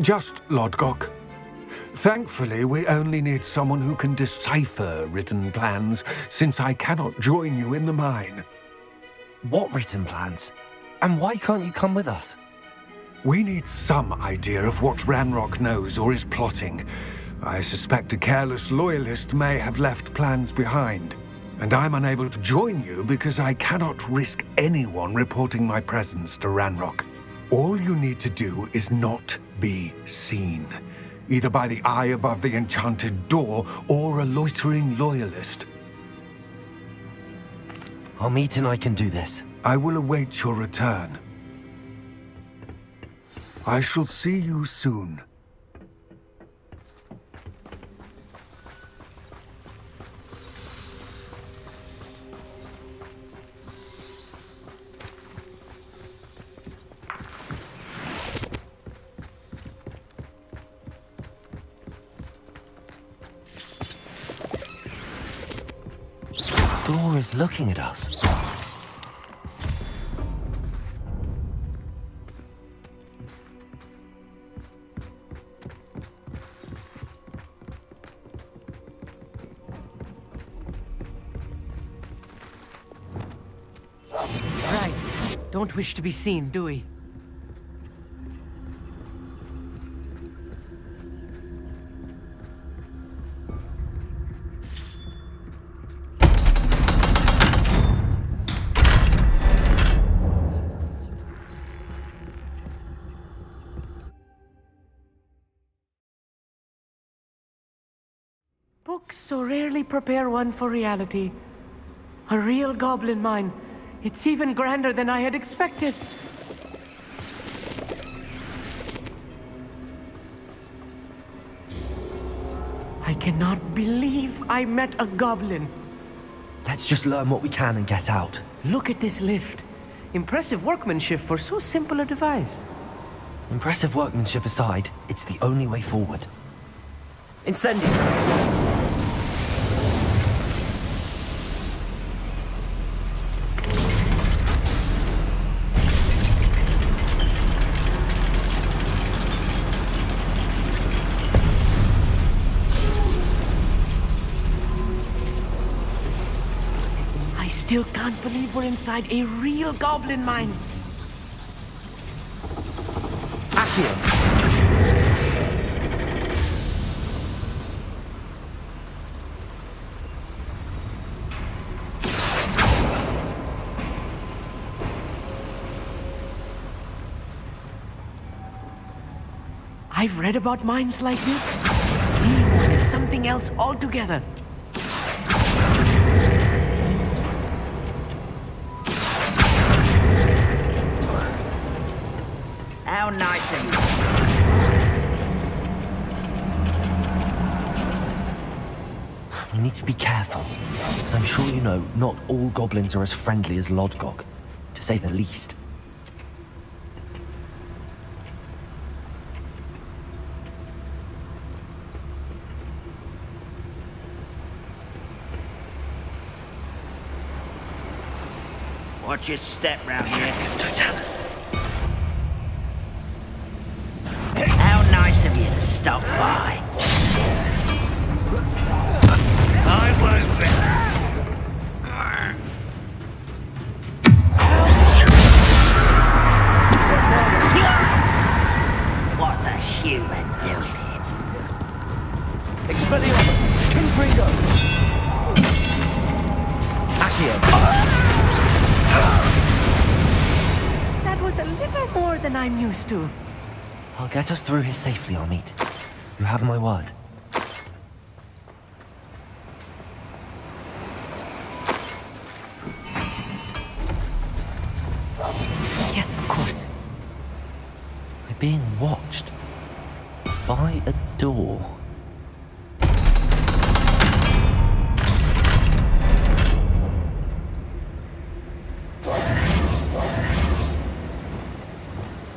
Just Lodgok. Thankfully, we only need someone who can decipher written plans, since I cannot join you in the mine.
What written plans? And why can't you come with us?
We need some idea of what Ranrock knows or is plotting. I suspect a careless loyalist may have left plans behind. And I'm unable to join you because I cannot risk anyone reporting my presence to Ranrock. All you need to do is not be seen, either by the eye above the enchanted door or a loitering loyalist.
Amit and I can do this.
I will await your return. I shall see you soon.
The door is looking at us.
Right. Don't wish to be seen, do we? Books so rarely prepare one for reality. A real goblin mine. It's even grander than I had expected. I cannot believe I met a goblin.
Let's just learn what we can and get out.
Look at this lift. Impressive workmanship for so simple a device.
Impressive workmanship aside, it's the only way forward. Incendio!
I still can't believe we're inside a real goblin mine.
Accio!
I've read about mines like this. Seeing one is something else altogether.
How nice of you.
We need to be careful, as I'm sure you know, not all goblins are as friendly as Lodgok, to say the least.
Watch your step round here. How nice of you to stop by. I won't be. What's a human doing?
Expelliarmus! Confringo! Accio!
That was a little more than I'm used to.
I'll get us through here safely, Amit. You have my word.
Yes, of course.
We're being watched. By a door.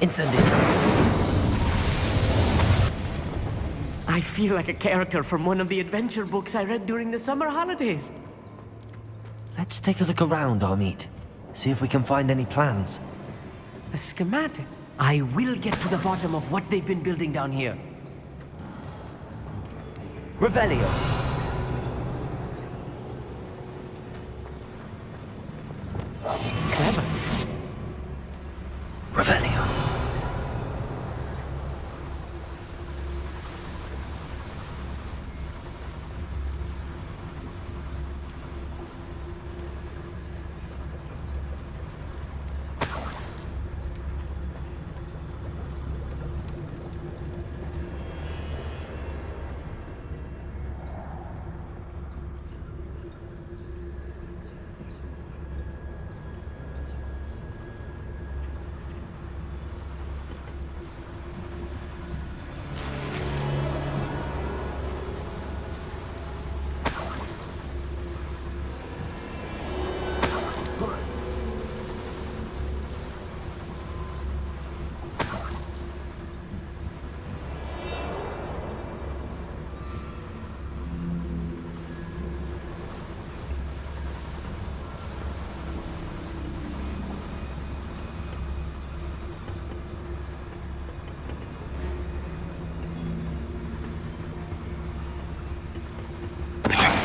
Incendio.
I feel like a character from one of the adventure books I read during the summer holidays.
Let's take a look around, Amit. See if we can find any plans.
A schematic. I will get to the bottom of what they've been building down here.
Revelio.
Clever.
Revelio.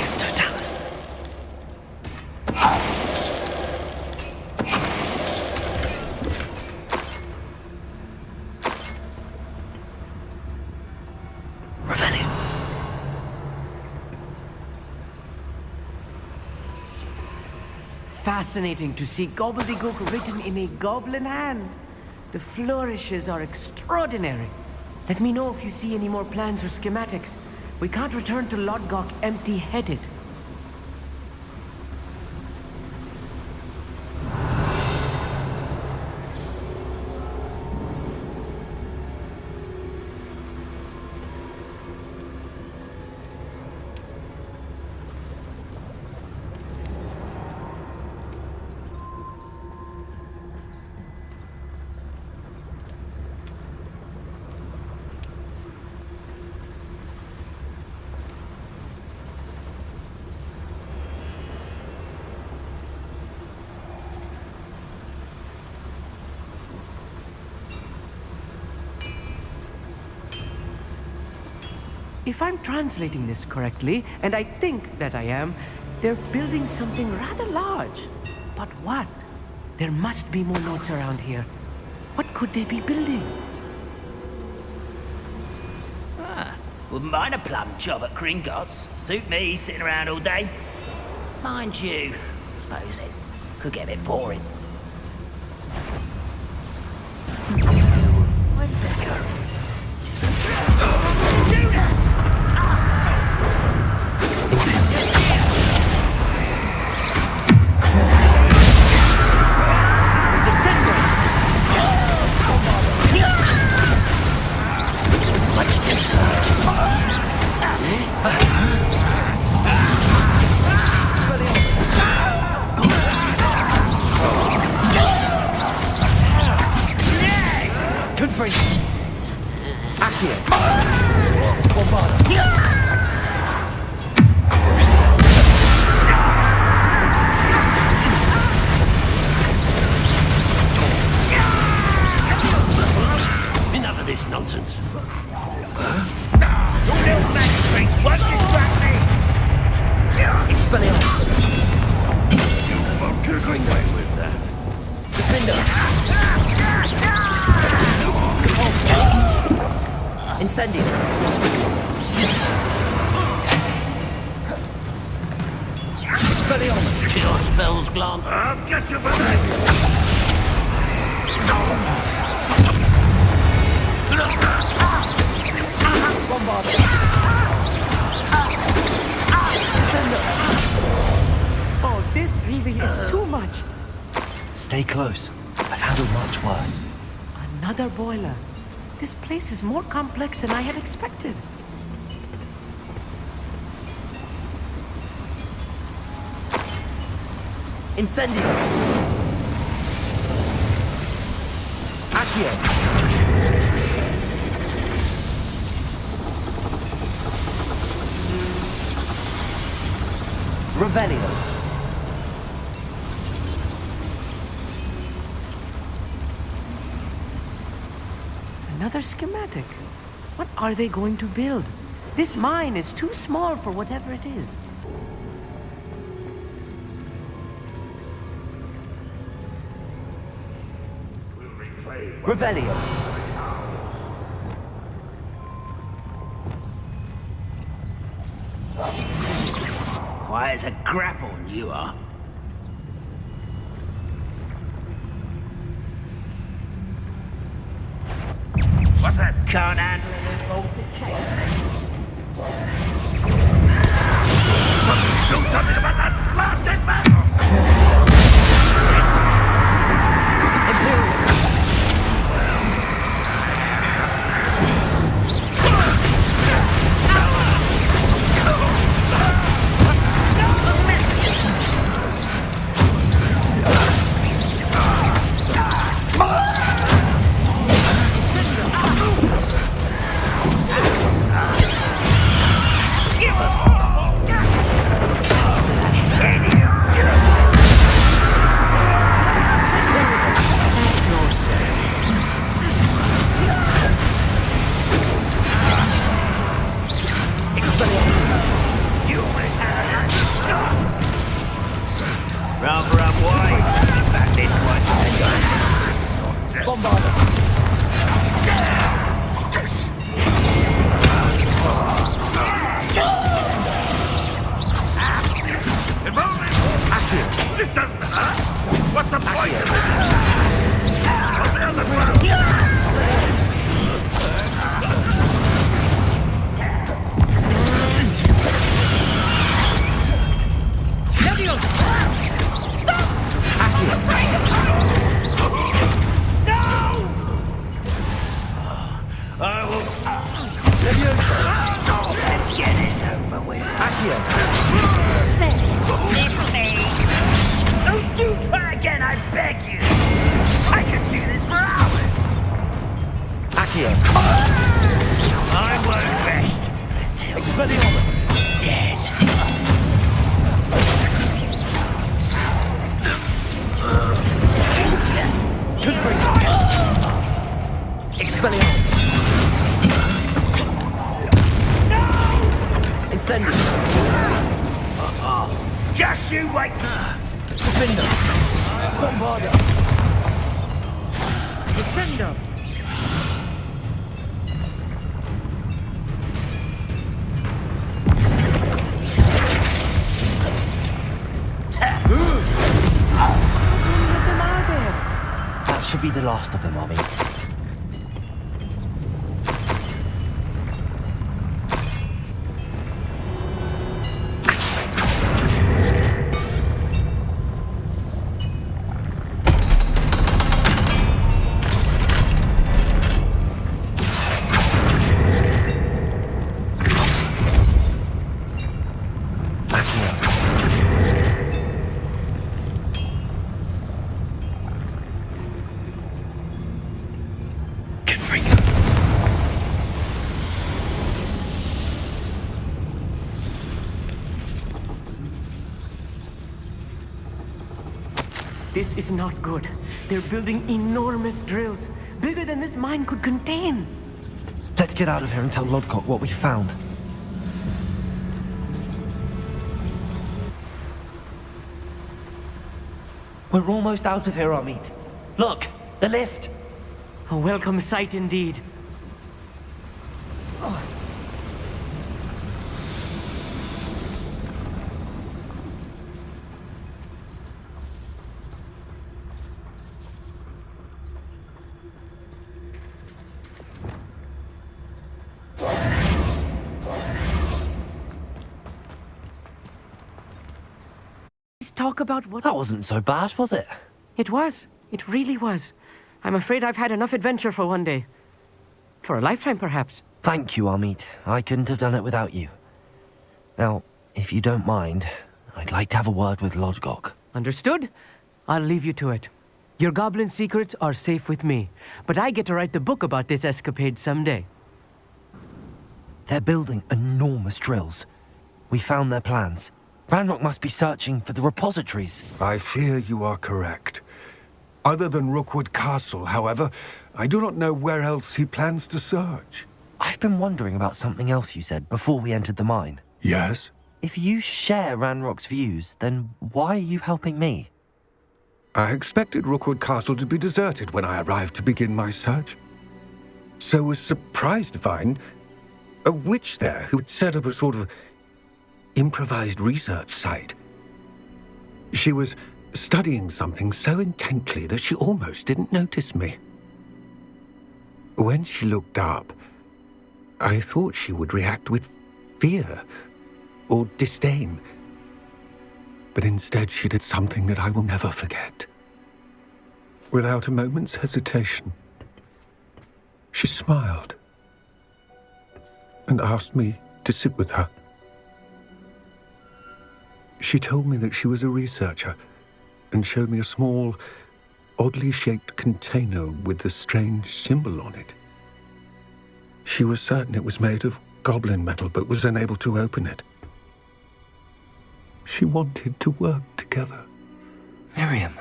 Totalis. Revelio.
Fascinating to see gobbledygook written in a goblin hand. The flourishes are extraordinary. Let me know if you see any more plans or schematics. We can't return to Lodgok empty-headed. If I'm translating this correctly, and I think that I am, they're building something rather large. But what? There must be more notes around here. What could they be building?
Wouldn't mind a plum job at Gringotts. Suit me, sitting around all day. Mind you, suppose it could get a bit boring. One beggar.
Enough of this nonsense.
Incendio! Expelliarmus!
Your spells, Glant.
I'll get you for that!
Oh, this really is too much.
Stay close. I've handled much worse.
Another boiler. This place is more complex than I had expected.
Incendio! Accio! Revelio!
Another schematic. What are they going to build? This mine is too small for whatever it is.
Revelio! Quiet as a grapple, you are.
What's that?
Can't handle it, bolted case.
Do something about that blasted battle!
Rather unwise. Back this one. Bombarder.
If only... This doesn't hurt! What's the point of it? On the other ground!
Miss me! Don't you try again, I beg you! I could do this for hours! I won't rest until Expelliarmus dead.
Expelliarmus! Incendio!
Just you wait!
Defender! Bombarda! Defender!
That should be the last of them, Army.
This is not good. They're building enormous drills, bigger than this mine could contain.
Let's get out of here and tell Lodgok what we found. We're almost out of here, Amit. Look, the lift.
A welcome sight indeed. Talk about what...
That wasn't so bad, was it?
It was. It really was. I'm afraid I've had enough adventure for one day. For a lifetime, perhaps.
Thank you, Amit. I couldn't have done it without you. Now, if you don't mind, I'd like to have a word with Lodgok.
Understood? I'll leave you to it. Your goblin secrets are safe with me, but I get to write the book about this escapade someday.
They're building enormous drills. We found their plans. Ranrock must be searching for the repositories.
I fear you are correct. Other than Rookwood Castle, however, I do not know where else he plans to search.
I've been wondering about something else you said before we entered the mine.
Yes?
If you share Ranrock's views, then why are you helping me?
I expected Rookwood Castle to be deserted when I arrived to begin my search. So was surprised to find a witch there who had set up a sort of improvised research site. She was studying something so intently that she almost didn't notice me. When she looked up, I thought she would react with fear or disdain. But instead she did something that I will never forget. Without a moment's hesitation, she smiled and asked me to sit with her. She told me that she was a researcher and showed me a small, oddly shaped container with a strange symbol on it. She was certain it was made of goblin metal, but was unable to open it. She wanted to work together.
Miriam.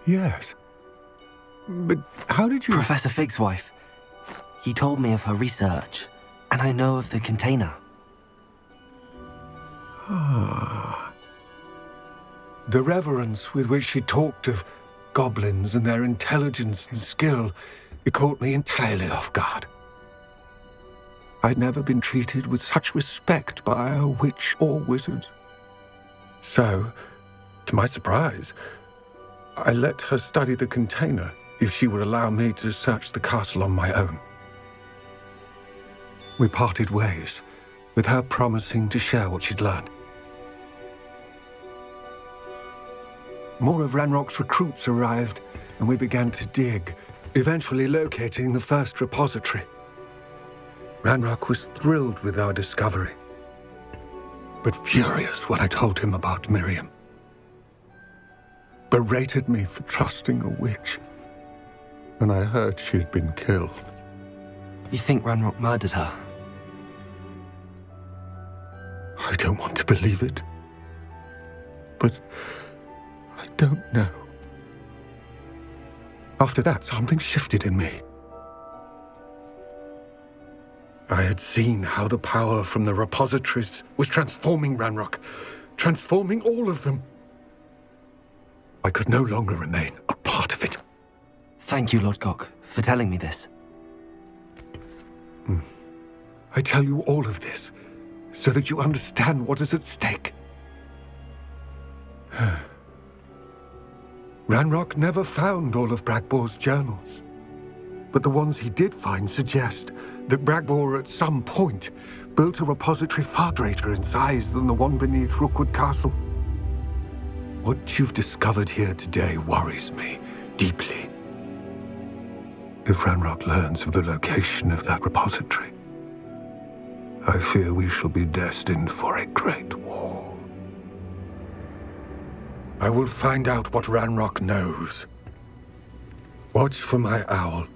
Yes. But how did you...
Professor Fig's wife. He told me of her research, and I know of the container.
Ah. The reverence with which she talked of goblins and their intelligence and skill, it caught me entirely off guard. I'd never been treated with such respect by a witch or wizard. So, to my surprise, I let her study the container if she would allow me to search the castle on my own. We parted ways, with her promising to share what she'd learned. More of Ranrock's recruits arrived, and we began to dig, eventually locating the first repository. Ranrock was thrilled with our discovery. but furious when I told him about Miriam. Berated me for trusting a witch when I heard she had been killed.
You think Ranrock murdered her?
I don't want to believe it, but I don't know. After that, something shifted in me. I had seen how the power from the repositories was transforming Ranrock, transforming all of them. I could no longer remain a part of it.
Thank you, Lord Cock, for telling me this.
I tell you all of this so that you understand what is at stake. Ranrock never found all of Bragbor's journals, but the ones he did find suggest that Bragbor at some point built a repository far greater in size than the one beneath Rookwood Castle. What you've discovered here today worries me deeply. If Ranrock learns of the location of that repository, I fear we shall be destined for a great war. I will find out what Ranrock knows. Watch for my owl